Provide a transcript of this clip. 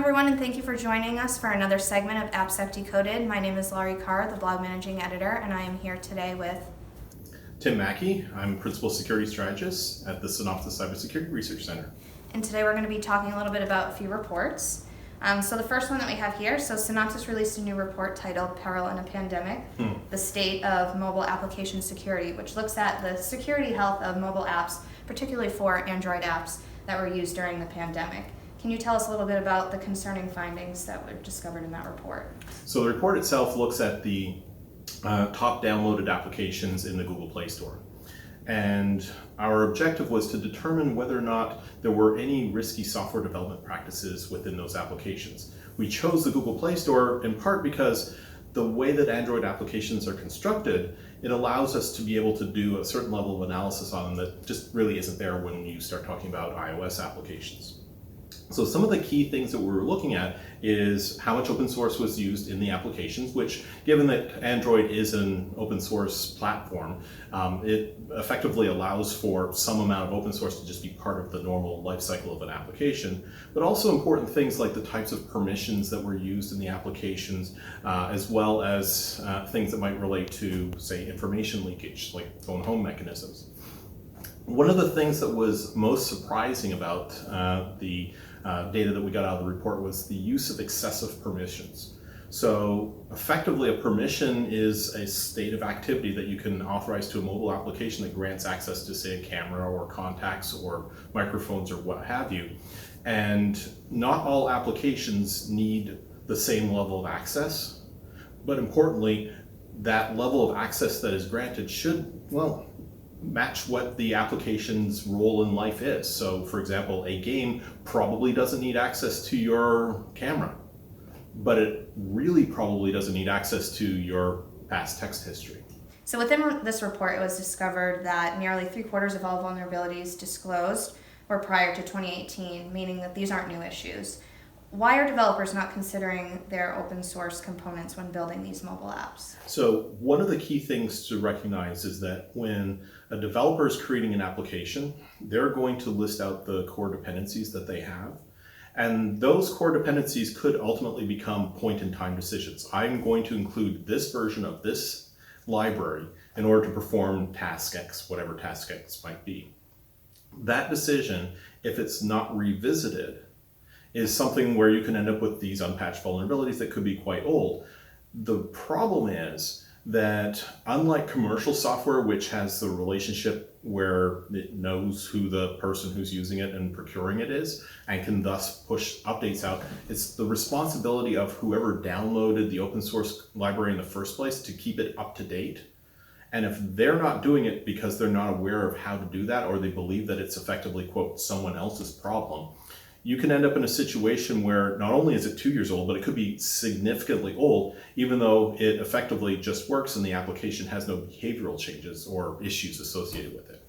everyone, and thank you for joining us for another segment of AppSec Decoded. My name is Laurie Carr, the blog managing editor, and I am here today with Tim Mackey. I'm Principal Security Strategist at the Synopsys Cybersecurity Research Center. And today we're going to be talking a little bit about a few reports. So the first one that we have here, Synopsys released a new report titled Peril in a Pandemic, the State of Mobile Application Security, which looks at the security health of mobile apps, particularly for Android apps that were used during the pandemic. Can you tell us a little bit about the concerning findings that were discovered in that report? So the report itself looks at the top downloaded applications in the Google Play Store. And our objective was to determine whether or not there were any risky software development practices within those applications. We chose the Google Play Store in part because the way that Android applications are constructed, it allows us to be able to do a certain level of analysis on them that just really isn't there when you start talking about iOS applications. So some of the key things that we were looking at is how much open source was used in the applications, which, given that Android is an open source platform, it effectively allows for some amount of open source to just be part of the normal life cycle of an application, but also important things like the types of permissions that were used in the applications, as well as things that might relate to, say, information leakage, like phone home mechanisms. One of the things that was most surprising about the data that we got out of the report was the use of excessive permissions. So effectively, a permission is a state of activity that you can authorize to a mobile application that grants access to, say, a camera or contacts or microphones or what have you. And not all applications need the same level of access, but importantly, that level of access that is granted should, well, match what the application's role in life is. So, for example, a game probably doesn't need access to your camera, but it really probably doesn't need access to your past text history. So within this report, it was discovered that nearly 3/4 of all vulnerabilities disclosed were prior to 2018, meaning that these aren't new issues. Why are developers not considering their open source components when building these mobile apps? So one of the key things to recognize is that when a developer is creating an application, they're going to list out the core dependencies that they have. And those core dependencies could ultimately become point-in-time decisions. I'm going to include this version of this library in order to perform task X, whatever task X might be. That decision, if it's not revisited, is something where you can end up with these unpatched vulnerabilities that could be quite old. The problem is that unlike commercial software, which has the relationship where it knows who the person who's using it and procuring it is, and can thus push updates out, it's the responsibility of whoever downloaded the open source library in the first place to keep it up to date. And if they're not doing it because they're not aware of how to do that, or they believe that it's effectively, quote, someone else's problem, you can end up in a situation where not only is it 2 years old, but it could be significantly old, even though it effectively just works and the application has no behavioral changes or issues associated with it.